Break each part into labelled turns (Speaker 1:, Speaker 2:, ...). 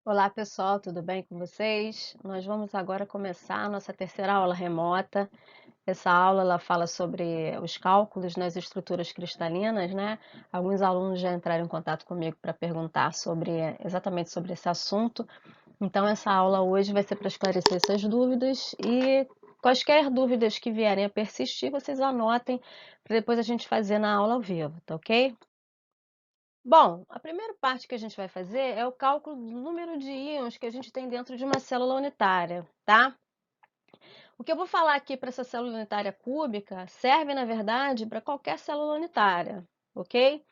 Speaker 1: Olá pessoal, tudo bem com vocês? Nós vamos agora começar a nossa terceira aula remota. Essa aula ela fala sobre os cálculos nas estruturas cristalinas, né? Alguns alunos já entraram em contato comigo para perguntar exatamente sobre esse assunto. Então essa aula hoje vai ser para esclarecer essas dúvidas e quaisquer dúvidas que vierem a persistir, vocês anotem para depois a gente fazer na aula ao vivo, tá ok? Bom, a primeira parte que a gente vai fazer é o cálculo do número de íons que a gente tem dentro de uma célula unitária, tá? O que eu vou falar aqui para essa célula unitária cúbica serve, na verdade, para qualquer célula unitária, ok?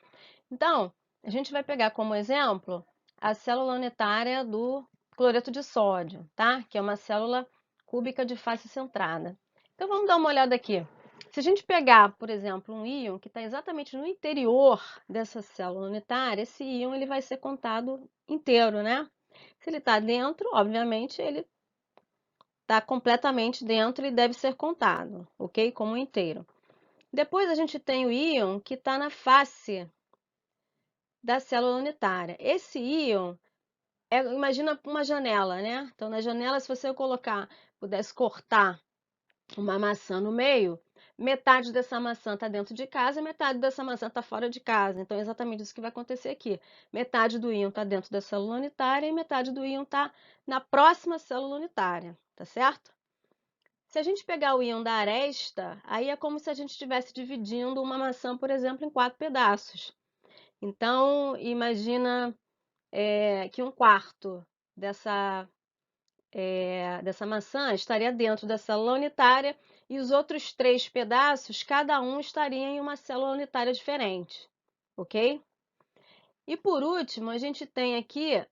Speaker 1: Então, a gente vai pegar como exemplo a célula unitária do cloreto de sódio, tá? Que é uma célula cúbica de face centrada. Então, vamos dar uma olhada aqui. Se a gente pegar, por exemplo, um íon que está exatamente no interior dessa célula unitária, esse íon ele vai ser contado inteiro, né? Se ele está dentro, obviamente, ele está completamente dentro e deve ser contado, ok? Como inteiro. Depois a gente tem o íon que está na face da célula unitária. Esse íon, imagina uma janela, né? Então, na janela, se você pudesse cortar uma maçã no meio, metade dessa maçã está dentro de casa e metade dessa maçã está fora de casa. Então, é exatamente isso que vai acontecer aqui. Metade do íon está dentro da célula unitária e metade do íon está na próxima célula unitária, tá certo? Se a gente pegar o íon da aresta, aí é como se a gente estivesse dividindo uma maçã, por exemplo, em 4 pedaços. Então, imagina que um quarto dessa maçã estaria dentro da célula unitária e os outros 3 pedaços, cada um estaria em uma célula unitária diferente, ok? E por último, a gente tem aqui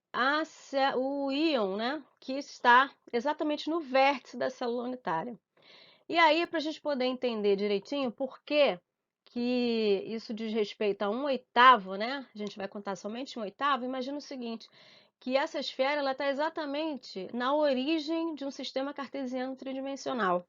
Speaker 1: o íon, né, que está exatamente no vértice da célula unitária. E aí, para a gente poder entender direitinho por que que isso diz respeito a um oitavo, né? A gente vai contar somente um oitavo. Imagina o seguinte, que essa esfera ela está exatamente na origem de um sistema cartesiano tridimensional.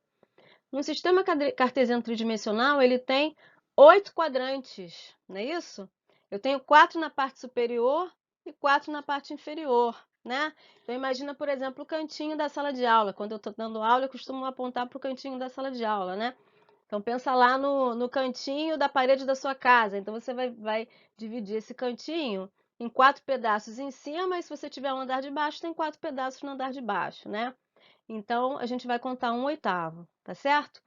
Speaker 1: Um sistema cartesiano tridimensional ele tem 8 quadrantes, não é isso? Eu tenho 4 na parte superior e 4 na parte inferior, né? Então imagina, por exemplo, o cantinho da sala de aula. Quando eu estou dando aula, eu costumo apontar para o cantinho da sala de aula, né? Então pensa lá no cantinho da parede da sua casa. Então você vai dividir esse cantinho em 4 pedaços em cima, e se você tiver um andar de baixo, tem 4 pedaços no andar de baixo, né? Então a gente vai contar um oitavo, tá certo?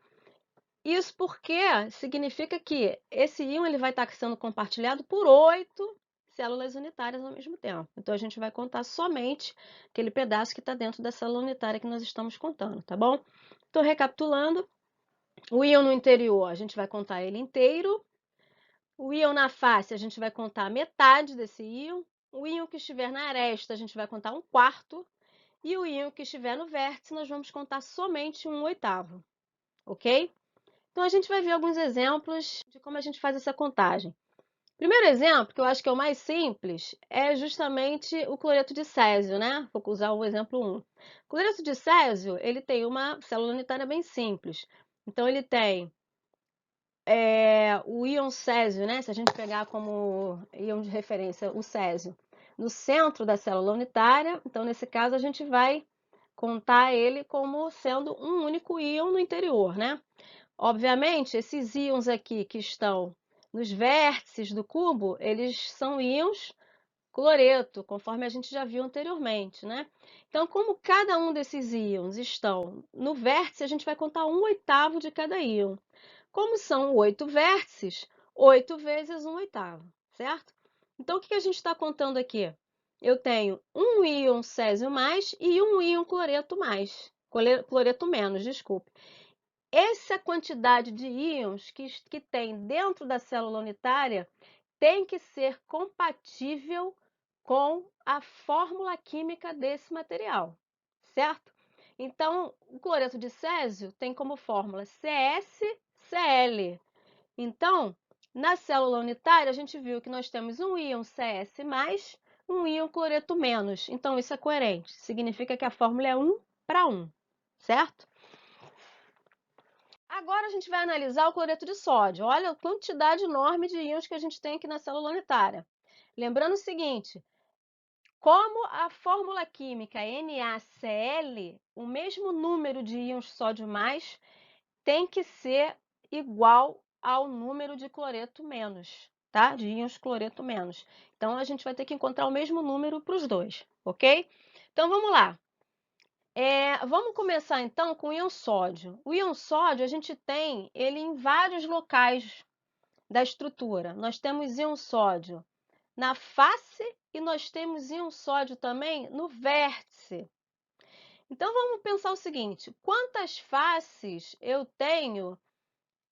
Speaker 1: Isso porque significa que esse íon ele vai estar sendo compartilhado por 8 células unitárias ao mesmo tempo. Então a gente vai contar somente aquele pedaço que está dentro da célula unitária que nós estamos contando, tá bom? Então, recapitulando, o íon no interior, a gente vai contar ele inteiro. O íon na face, a gente vai contar metade desse íon. O íon que estiver na aresta, a gente vai contar um quarto. E o íon que estiver no vértice, nós vamos contar somente um oitavo, ok? Então, a gente vai ver alguns exemplos de como a gente faz essa contagem. Primeiro exemplo, que eu acho que é o mais simples, é justamente o cloreto de césio, né? Vou usar o exemplo 1. O cloreto de césio, ele tem uma célula unitária bem simples. Então, ele tem o íon césio, né? Se a gente pegar como íon de referência o césio, no centro da célula unitária, então, nesse caso, a gente vai contar ele como sendo um único íon no interior, né? Obviamente, esses íons aqui que estão nos vértices do cubo, eles são íons cloreto, conforme a gente já viu anteriormente, né? Então, como cada um desses íons estão no vértice, a gente vai contar um oitavo de cada íon. Como são 8 vértices, 8 vezes um oitavo, certo? Então, o que a gente está contando aqui? Eu tenho um íon césio mais e um íon cloreto mais, cloreto menos, desculpe. Essa quantidade de íons que tem dentro da célula unitária tem que ser compatível com a fórmula química desse material, certo? Então, o cloreto de césio tem como fórmula CsCl. Então, na célula unitária, a gente viu que nós temos um íon CS+, um íon cloreto menos. Então, isso é coerente. Significa que a fórmula é 1 para 1, certo? Agora a gente vai analisar o cloreto de sódio. Olha a quantidade enorme de íons que a gente tem aqui na célula unitária. Lembrando o seguinte, Como a fórmula química é NaCl, o mesmo número de íons sódio mais tem que ser igual ao número de cloreto menos, tá? De íons cloreto menos. Então, a gente vai ter que encontrar o mesmo número para os dois, ok? Então, vamos lá. Vamos começar, então, com o íon sódio. O íon sódio, a gente tem ele em vários locais da estrutura. Nós temos íon sódio na face e nós temos íon sódio também no vértice. Então, vamos pensar o seguinte: quantas faces eu tenho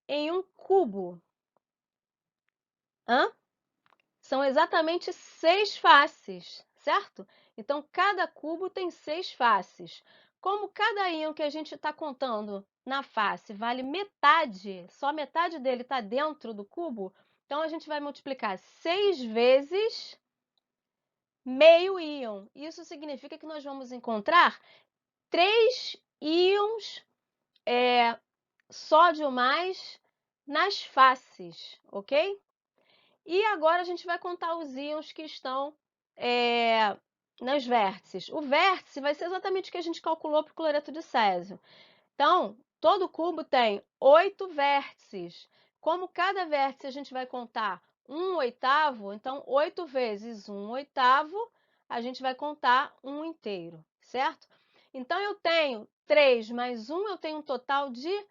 Speaker 1: em um cubo? São exatamente 6 faces, certo? Então, cada cubo tem 6 faces. Como cada íon que a gente está contando na face vale metade, só metade dele está dentro do cubo, então a gente vai multiplicar 6 vezes meio íon. Isso significa que nós vamos encontrar 3 íons sódio mais nas faces, ok? E agora a gente vai contar os íons que estão nas vértices. O vértice vai ser exatamente o que a gente calculou para o cloreto de césio. Então, todo cubo tem 8 vértices. Como cada vértice a gente vai contar 1/8, então 8 vezes 1/8, a gente vai contar 1 inteiro, certo? Então, eu tenho 3 mais 1, eu tenho um total de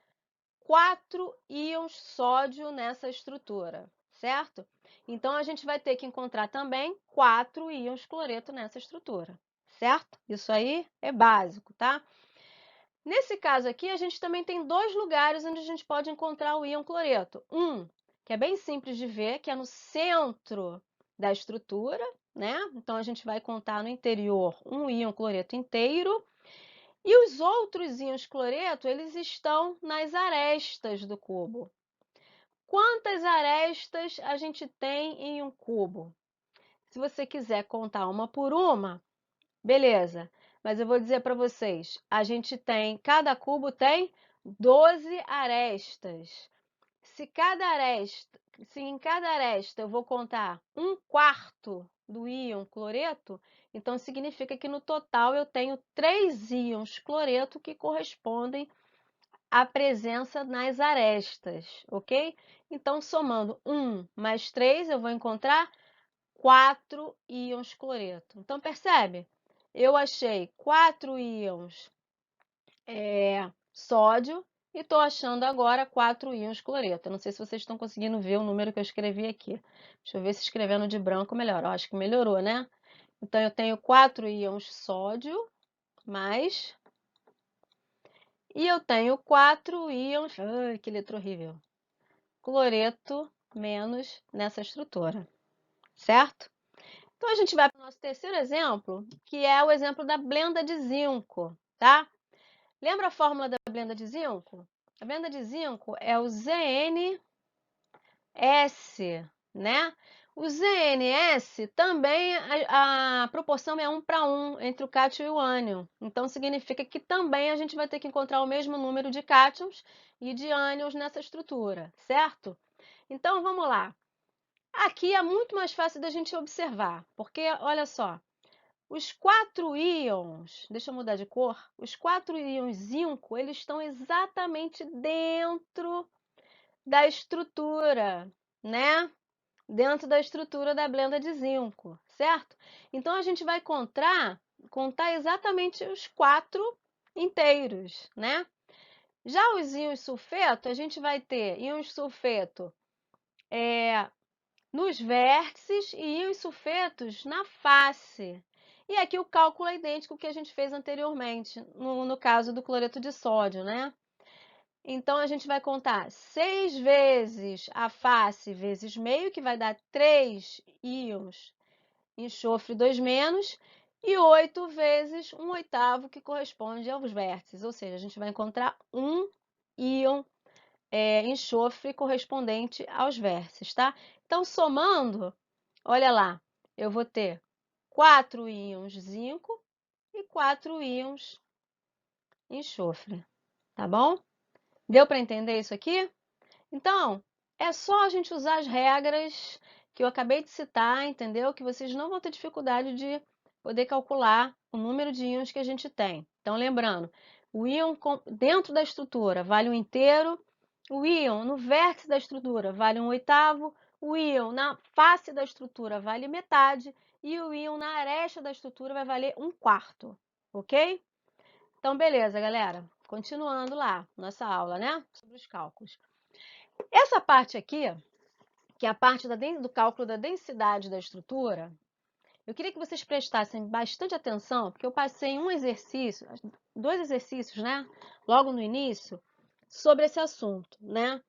Speaker 1: 4 íons sódio nessa estrutura, certo? Então, a gente vai ter que encontrar também 4 íons cloreto nessa estrutura, certo? Isso aí é básico, tá? Nesse caso aqui, a gente também tem 2 lugares onde a gente pode encontrar o íon cloreto. Um, que é bem simples de ver, que é no centro da estrutura, né? Então, a gente vai contar no interior um íon cloreto inteiro. E os outros íons cloreto, eles estão nas arestas do cubo. Quantas arestas a gente tem em um cubo? Se você quiser contar uma por uma, beleza. Mas eu vou dizer para vocês, cada cubo tem 12 arestas. Se em cada aresta eu vou contar 1/4 do íon cloreto, então significa que no total eu tenho 3 íons cloreto que correspondem à presença nas arestas, ok? Então, somando 1 mais 3, eu vou encontrar 4 íons cloreto. Então, percebe? Eu achei 4 íons sódio e estou achando agora 4 íons cloreto. Eu não sei se vocês estão conseguindo ver o número que eu escrevi aqui. Deixa eu ver se escrevendo de branco melhor. Eu acho que melhorou, né? Então, eu tenho 4 íons sódio mais... E eu tenho 4 íons... Ai, que letra horrível. Cloreto menos nessa estrutura, certo? Então, a gente vai para o nosso terceiro exemplo, que é o exemplo da blenda de zinco, tá? Lembra a fórmula da blenda de zinco? A blenda de zinco é o ZnS, né? O ZnS também, a proporção é 1/1 entre o cátion e o ânion. Então, significa que também a gente vai ter que encontrar o mesmo número de cátions e de ânions nessa estrutura, certo? Então, vamos lá. Aqui é muito mais fácil da gente observar, porque, olha só, os 4 íons, deixa eu mudar de cor, os 4 íons zinco, eles estão exatamente dentro da estrutura, né? Dentro da estrutura da blenda de zinco, certo? Então, a gente vai contar exatamente os 4 inteiros, né? Já os íons sulfeto, a gente vai ter íons sulfeto nos vértices e íons sulfetos na face. E aqui o cálculo é idêntico ao que a gente fez anteriormente, no caso do cloreto de sódio, né? Então, a gente vai contar 6 vezes a face vezes meio, que vai dar 3 íons enxofre 2-, e 8 vezes 1/8, que corresponde aos vértices. Ou seja, a gente vai encontrar um íon enxofre correspondente aos vértices, tá? Então, somando, olha lá, eu vou ter 4 íons zinco e 4 íons enxofre, tá bom? Deu para entender isso aqui? Então, é só a gente usar as regras que eu acabei de citar, entendeu? Que vocês não vão ter dificuldade de poder calcular o número de íons que a gente tem. Então, lembrando, o íon dentro da estrutura vale 1 inteiro, o íon no vértice da estrutura vale 1/8, o íon na face da estrutura vale metade e o íon na aresta da estrutura vai valer 1/4, ok? Então, beleza, galera. Continuando lá, nossa aula, né? Sobre os cálculos. Essa parte aqui, que é a parte do cálculo da densidade da estrutura, eu queria que vocês prestassem bastante atenção, porque eu passei um exercício, 2 exercícios, né? Logo no início, sobre esse assunto, né?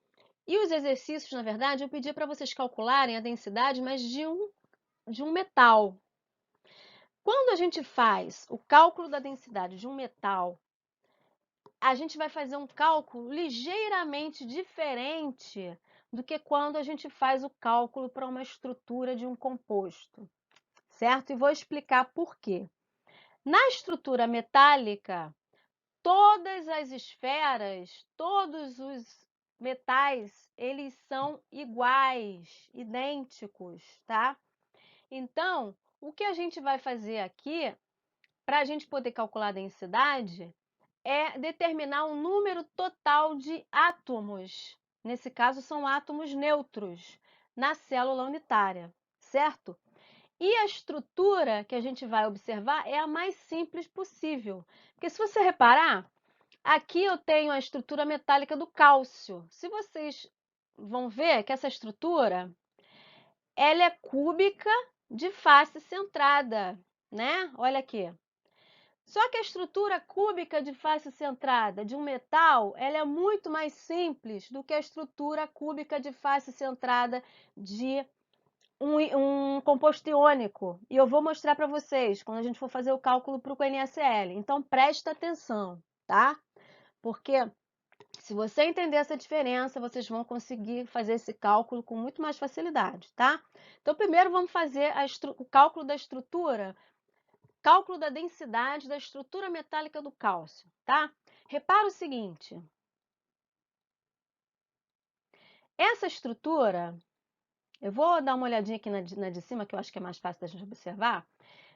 Speaker 1: E os exercícios, na verdade, eu pedi para vocês calcularem a densidade, mas de um metal. Quando a gente faz o cálculo da densidade de um metal, a gente vai fazer um cálculo ligeiramente diferente do que quando a gente faz o cálculo para uma estrutura de um composto, certo? E vou explicar por quê. Na estrutura metálica, todas as esferas, todos os metais, eles são iguais, idênticos, tá? Então, o que a gente vai fazer aqui, para a gente poder calcular a densidade, é determinar o número total de átomos. Nesse caso, são átomos neutros na célula unitária, certo? E a estrutura que a gente vai observar é a mais simples possível. Porque se você reparar, aqui eu tenho a estrutura metálica do cálcio. Se vocês vão ver que essa estrutura, ela é cúbica de face centrada, né? Olha aqui. Só que a estrutura cúbica de face centrada de um metal, ela é muito mais simples do que a estrutura cúbica de face centrada de um composto iônico. E eu vou mostrar para vocês quando a gente for fazer o cálculo para o NaCl. Então, presta atenção, tá? Porque se você entender essa diferença, vocês vão conseguir fazer esse cálculo com muito mais facilidade, tá? Então, primeiro vamos fazer o cálculo da estrutura, cálculo da densidade da estrutura metálica do cálcio, tá? Repara o seguinte. Essa estrutura, eu vou dar uma olhadinha aqui na de cima, que eu acho que é mais fácil da gente observar.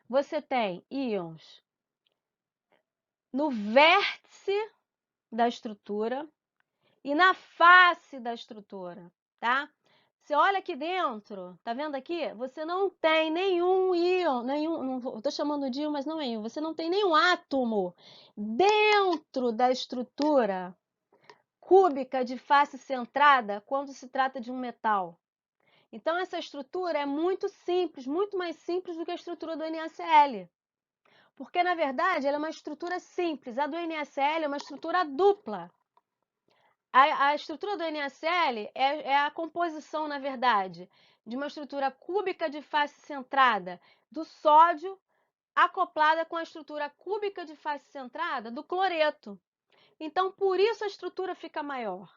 Speaker 1: Você tem íons no vértice da estrutura e na face da estrutura, tá? Você olha aqui dentro, tá vendo aqui? Você não tem nenhum íon, eu tô chamando de íon, mas não é íon. Você não tem nenhum átomo dentro da estrutura cúbica de face centrada quando se trata de um metal. Então, essa estrutura é muito simples, muito mais simples do que a estrutura do NaCl. Porque, na verdade, ela é uma estrutura simples. A do NaCl é uma estrutura dupla. A estrutura do NaCl é a composição, na verdade, de uma estrutura cúbica de face centrada do sódio acoplada com a estrutura cúbica de face centrada do cloreto. Então, por isso a estrutura fica maior,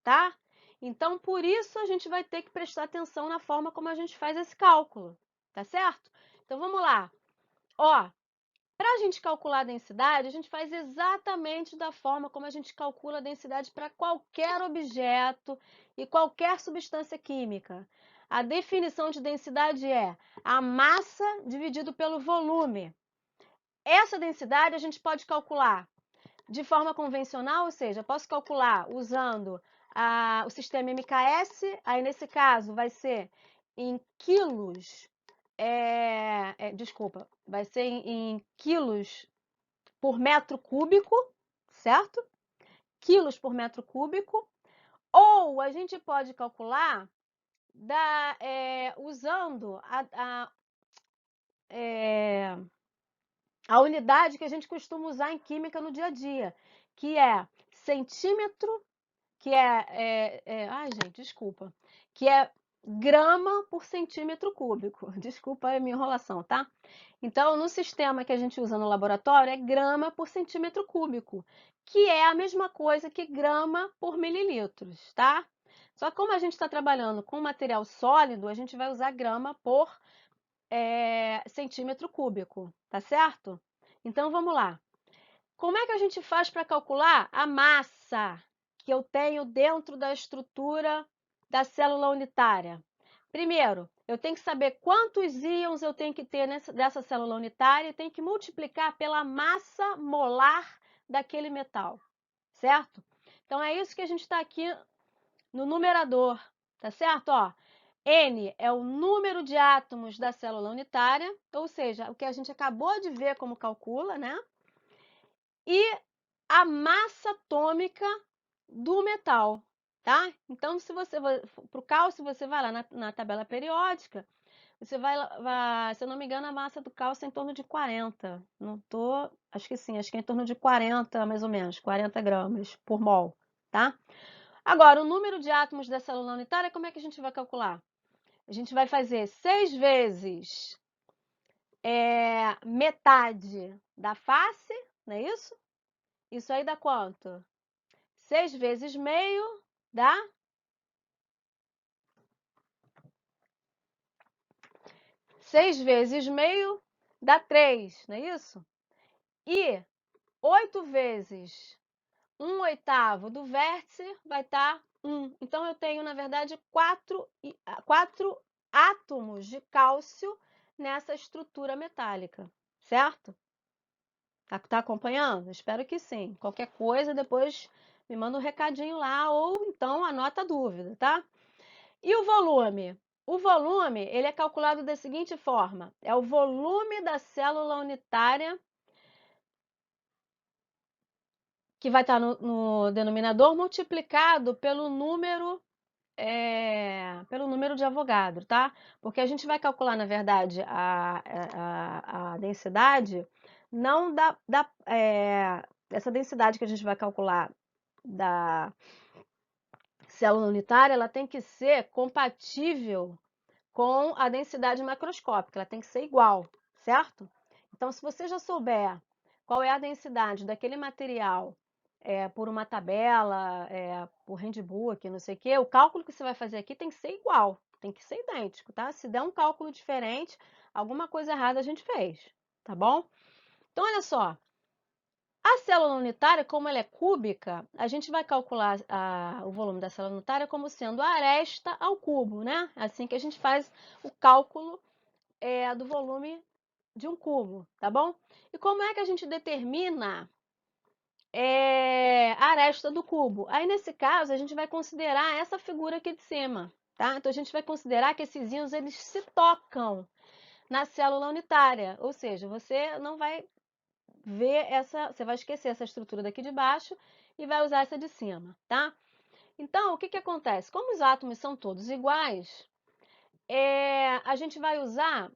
Speaker 1: tá? Então, por isso a gente vai ter que prestar atenção na forma como a gente faz esse cálculo, tá certo? Então, vamos lá. Ó, para a gente calcular a densidade, a gente faz exatamente da forma como a gente calcula a densidade para qualquer objeto e qualquer substância química. A definição de densidade é a massa dividido pelo volume. Essa densidade a gente pode calcular de forma convencional, ou seja, posso calcular usando o sistema MKS, aí nesse caso vai ser em quilos, desculpa, vai ser em quilos por metro cúbico, certo? Quilos por metro cúbico. Ou a gente pode calcular usando a unidade que a gente costuma usar em química no dia a dia, que é centímetro, ai, gente, desculpa, que é grama por centímetro cúbico. Desculpa a minha enrolação, tá? Então, no sistema que a gente usa no laboratório, é grama por centímetro cúbico, que é a mesma coisa que grama por mililitros, tá? Só que como a gente está trabalhando com material sólido, a gente vai usar grama por centímetro cúbico, tá certo? Então, vamos lá. Como é que a gente faz para calcular a massa que eu tenho dentro da estrutura da célula unitária? Primeiro, eu tenho que saber quantos íons eu tenho que ter dessa célula unitária e tenho que multiplicar pela massa molar daquele metal, certo? Então, é isso que a gente está aqui no numerador, tá certo? Ó, N é o número de átomos da célula unitária, ou seja, o que a gente acabou de ver como calcula, né? E a massa atômica do metal, tá? Então, se você para o cálcio, você vai lá na tabela periódica, você se eu não me engano, a massa do cálcio é em torno de 40. Não tô, acho que sim, acho que é em torno de 40, mais ou menos, 40 gramas por mol, tá? Agora, o número de átomos da célula unitária, como é que a gente vai calcular? A gente vai fazer 6 vezes metade da face, não é isso? Isso aí dá quanto? 6 vezes meio dá 6 vezes meio dá 3, não é isso? E 8 vezes 1/8 do vértice vai estar 1. Então, eu tenho, na verdade, 4 átomos de cálcio nessa estrutura metálica, certo? Tá acompanhando? Espero que sim. Qualquer coisa, depois me manda um recadinho lá ou então anota a dúvida, tá? E o volume? O volume, ele é calculado da seguinte forma: é o volume da célula unitária que vai estar no denominador multiplicado pelo número de Avogadro, tá? Porque a gente vai calcular, na verdade, a densidade, não essa densidade que a gente vai calcular da célula unitária, ela tem que ser compatível com a densidade macroscópica, ela tem que ser igual, certo? Então, se você já souber qual é a densidade daquele material por uma tabela, por handbook, não sei o quê, o cálculo que você vai fazer aqui tem que ser igual, tem que ser idêntico, tá? Se der um cálculo diferente, alguma coisa errada a gente fez, tá bom? Então, olha só, a célula unitária, como ela é cúbica, a gente vai calcular o volume da célula unitária como sendo a aresta ao cubo, né? Assim que a gente faz o cálculo do volume de um cubo, tá bom? E como é que a gente determina a aresta do cubo? Aí, nesse caso, a gente vai considerar essa figura aqui de cima, tá? Então, a gente vai considerar que esses íons, eles se tocam na célula unitária, ou seja, você não vai você vai esquecer essa estrutura daqui de baixo e vai usar essa de cima, tá? Então, o que que acontece? Como os átomos são todos iguais, a gente vai usar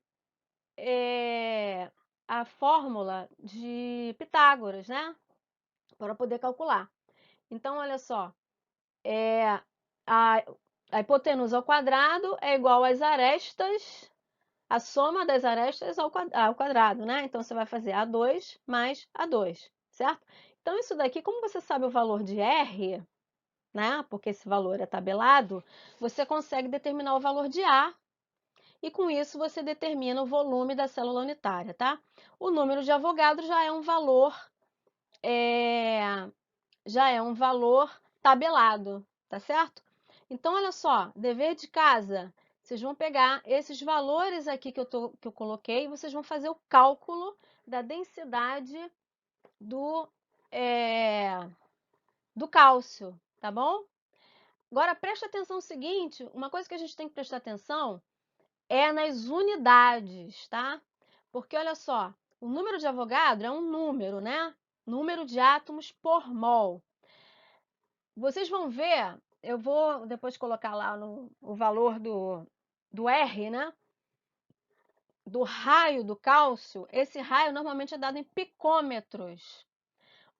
Speaker 1: a fórmula de Pitágoras, né? Para poder calcular. Então, olha só, a, a hipotenusa ao quadrado é igual às arestas, a soma das arestas ao quadrado, né? Então, você vai fazer A2 mais A2, certo? Então, isso daqui, como você sabe o valor de R, né? Porque esse valor é tabelado, você consegue determinar o valor de A, e com isso você determina o volume da célula unitária, tá? O número de Avogadro já é um valor tabelado, tá certo? Então, olha só, dever de casa, vocês vão pegar esses valores aqui que eu coloquei, e vocês vão fazer o cálculo da densidade é, do cálcio, tá bom? Agora, preste atenção no seguinte, uma coisa que a gente tem que prestar atenção é nas unidades, tá? Porque, olha só, o número de Avogadro é um número, né? Número de átomos por mol. Vocês vão ver, eu vou depois colocar lá o valor do R, né? Do raio do cálcio. Esse raio normalmente é dado em picômetros.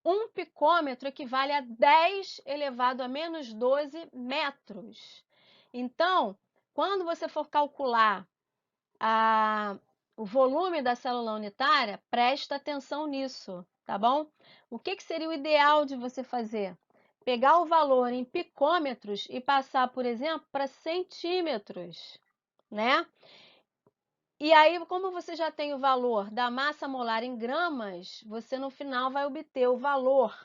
Speaker 1: Um picômetro equivale a 10 elevado a menos 12 metros. Então, quando você for calcular o volume da célula unitária, presta atenção nisso, tá bom? O que seria o ideal de você fazer? Pegar o valor em picômetros e passar, por exemplo, para centímetros, né? E aí, como você já tem o valor da massa molar em gramas, você no final vai obter o valor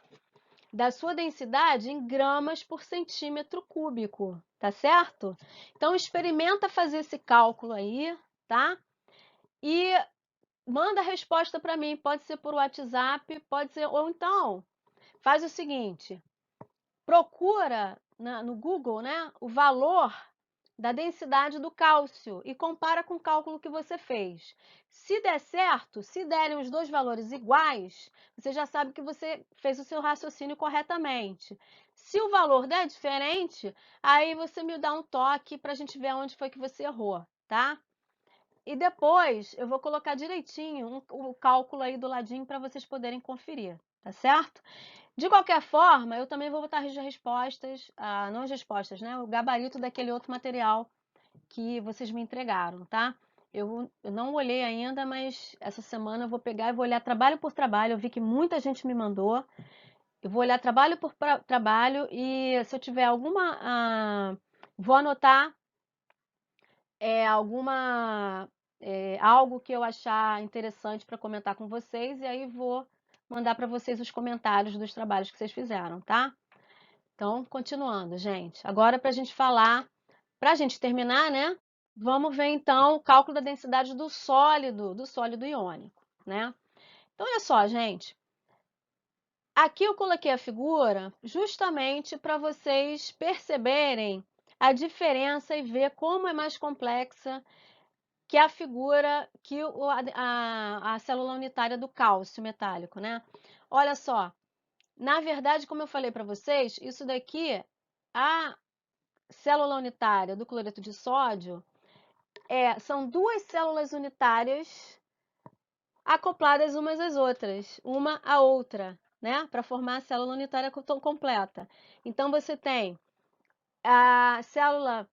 Speaker 1: da sua densidade em gramas por centímetro cúbico, tá certo? Então, experimenta fazer esse cálculo aí, tá? E manda a resposta para mim, pode ser por WhatsApp, pode ser, ou então, faz o seguinte, procura no Google, né, o valor da densidade do cálcio e compara com o cálculo que você fez. Se der certo, se derem os dois valores iguais, você já sabe que você fez o seu raciocínio corretamente. Se o valor der diferente, aí você me dá um toque para a gente ver onde foi que você errou, tá? E depois eu vou colocar direitinho o cálculo aí do ladinho para vocês poderem conferir, tá certo? De qualquer forma, eu também vou botar as respostas, não as respostas, né? O gabarito daquele outro material que vocês me entregaram, tá? Eu não olhei ainda, mas essa semana eu vou pegar e vou olhar trabalho por trabalho. Eu vi que muita gente me mandou. Eu vou olhar trabalho por trabalho e se eu tiver alguma... vou anotar algo que eu achar interessante para comentar com vocês e aí vou mandar para vocês os comentários dos trabalhos que vocês fizeram, tá? Então, continuando, gente. Agora, para a gente falar, para a gente terminar, né? Vamos ver então o cálculo da densidade do sólido iônico, né? Então, olha só, gente. Aqui eu coloquei a figura justamente para vocês perceberem a diferença e ver como é mais complexa que a figura, que a célula unitária do cálcio metálico, né? Olha só, na verdade, como eu falei para vocês, isso daqui, a célula unitária do cloreto de sódio, são duas células unitárias acopladas umas às outras, uma à outra, né? Para formar a célula unitária completa. Então, você tem a célula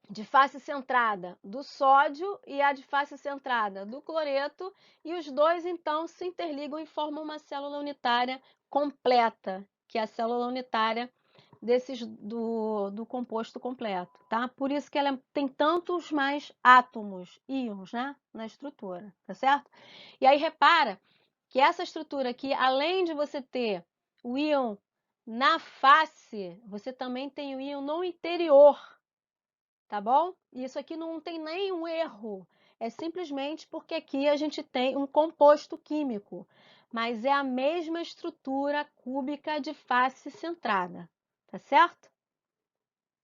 Speaker 1: de face centrada do sódio e a de face centrada do cloreto, e os dois então se interligam e formam uma célula unitária completa, que é a célula unitária do composto completo, tá? Por isso que ela tem tantos mais átomos, íons, né, na estrutura, tá certo? E aí repara que essa estrutura aqui, além de você ter o íon na face, você também tem o íon no interior, tá bom? Isso aqui não tem nenhum erro, é simplesmente porque aqui a gente tem um composto químico, mas é a mesma estrutura cúbica de face centrada, tá certo?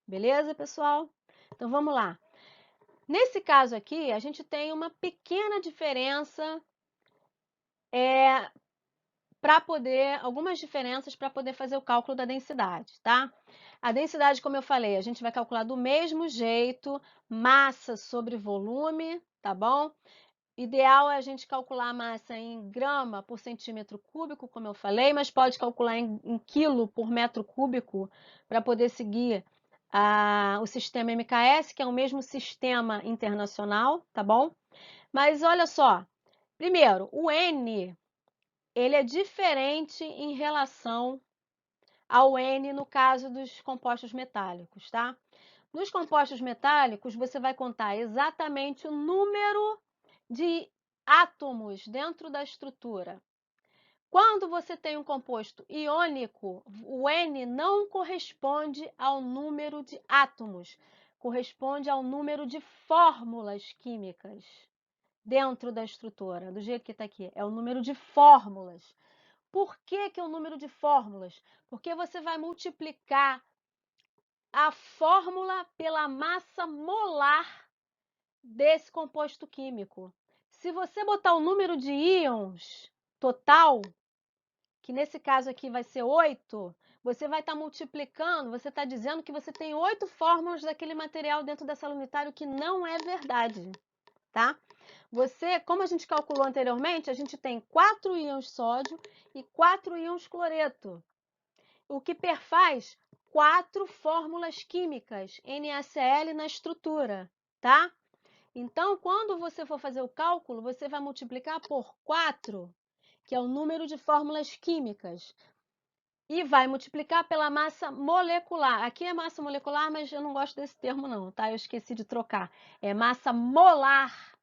Speaker 1: Beleza, pessoal? Então vamos lá. Nesse caso aqui, a gente tem uma pequena diferença algumas diferenças para poder fazer o cálculo da densidade, tá? A densidade, como eu falei, a gente vai calcular do mesmo jeito, massa sobre volume, tá bom? Ideal é a gente calcular a massa em grama por centímetro cúbico, como eu falei, mas pode calcular em quilo por metro cúbico para poder seguir o sistema MKS, que é o mesmo sistema internacional, tá bom? Mas olha só, primeiro, o N ele é diferente em relação ao N no caso dos compostos metálicos, tá? Nos compostos metálicos, você vai contar exatamente o número de átomos dentro da estrutura. Quando você tem um composto iônico, o N não corresponde ao número de átomos, corresponde ao número de fórmulas químicas dentro da estrutura, do jeito que está aqui. É o número de fórmulas. Por que que é o número de fórmulas? Porque você vai multiplicar a fórmula pela massa molar desse composto químico. Se você botar o número de íons total, que nesse caso aqui vai ser 8, você vai estar multiplicando, você está dizendo que você tem 8 fórmulas daquele material dentro da célula unitária, o que não é verdade, tá? Como a gente calculou anteriormente, a gente tem 4 íons sódio e 4 íons cloreto, o que perfaz 4 fórmulas químicas NaCl na estrutura, tá? Então, quando você for fazer o cálculo, você vai multiplicar por 4, que é o número de fórmulas químicas, e vai multiplicar pela massa molecular. Aqui é massa molecular, mas eu não gosto desse termo não, tá? Eu esqueci de trocar. É massa molar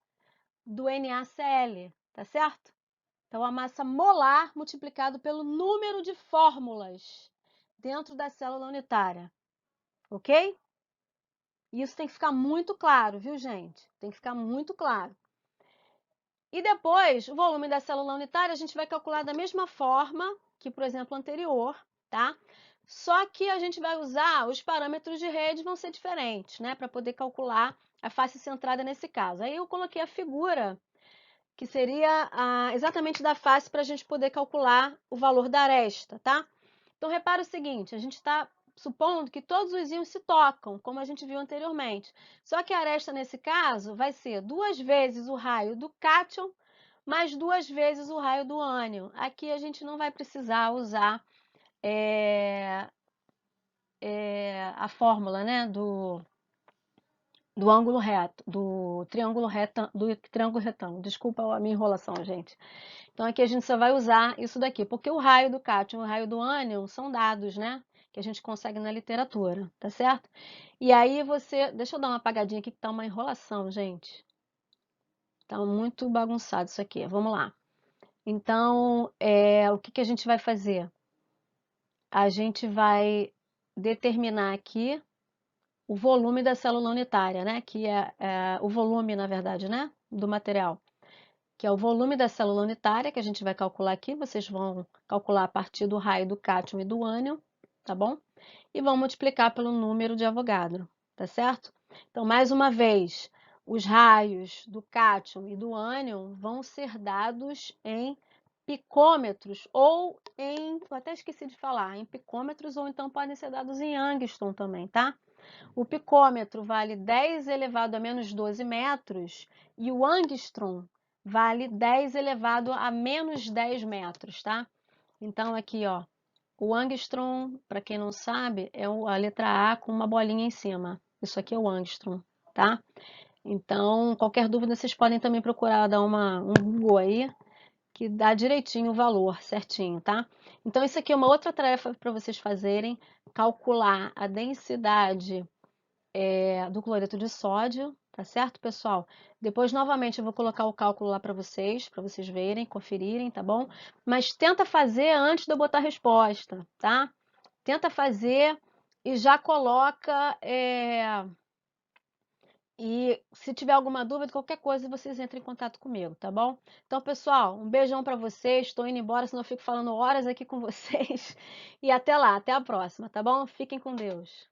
Speaker 1: do NaCl, tá certo? Então, a massa molar multiplicado pelo número de fórmulas dentro da célula unitária, ok? Isso tem que ficar muito claro, viu, gente? Tem que ficar muito claro. E depois, o volume da célula unitária a gente vai calcular da mesma forma que, por exemplo, anterior, tá? Só que a gente vai usar os parâmetros de rede, vão ser diferentes, né? Para poder calcular a face centrada nesse caso. Aí eu coloquei a figura que seria exatamente da face para a gente poder calcular o valor da aresta, tá? Então, repara o seguinte, a gente está supondo que todos os íons se tocam, como a gente viu anteriormente. Só que a aresta, nesse caso, vai ser 2 vezes o raio do cátion mais 2 vezes o raio do ânion. Aqui a gente não vai precisar usar a fórmula, né, do ângulo reto, do triângulo retângulo. Desculpa a minha enrolação, gente. Então, aqui a gente só vai usar isso daqui, porque o raio do cátion e o raio do ânion são dados, né? Que a gente consegue na literatura, tá certo? E aí você... Deixa eu dar uma apagadinha aqui que tá uma enrolação, gente. Tá muito bagunçado isso aqui. Vamos lá. Então, o que a gente vai fazer? A gente vai determinar aqui o volume da célula unitária, né? Que é o volume, na verdade, né? Do material. Que é o volume da célula unitária, que a gente vai calcular aqui. Vocês vão calcular a partir do raio do cátion e do ânion, tá bom? E vão multiplicar pelo número de Avogadro, tá certo? Então, mais uma vez, os raios do cátion e do ânion vão ser dados em picômetros ou em, eu até esqueci de falar, em picômetros ou então podem ser dados em angstrom também, tá? O picômetro vale 10 elevado a menos 12 metros e o angstrom vale 10 elevado a menos 10 metros, tá? Então, aqui, ó, o angstrom, para quem não sabe, é a letra A com uma bolinha em cima. Isso aqui é o angstrom, tá? Então, qualquer dúvida, vocês podem também procurar dar um Google aí, que dá direitinho o valor, certinho, tá? Então, isso aqui é uma outra tarefa para vocês fazerem, calcular a densidade do cloreto de sódio, tá certo, pessoal? Depois, novamente, eu vou colocar o cálculo lá para vocês verem, conferirem, tá bom? Mas tenta fazer antes de eu botar a resposta, tá? Tenta fazer e já coloca... E se tiver alguma dúvida, qualquer coisa, vocês entrem em contato comigo, tá bom? Então, pessoal, um beijão para vocês. Estou indo embora, senão eu fico falando horas aqui com vocês. E até lá, até a próxima, tá bom? Fiquem com Deus.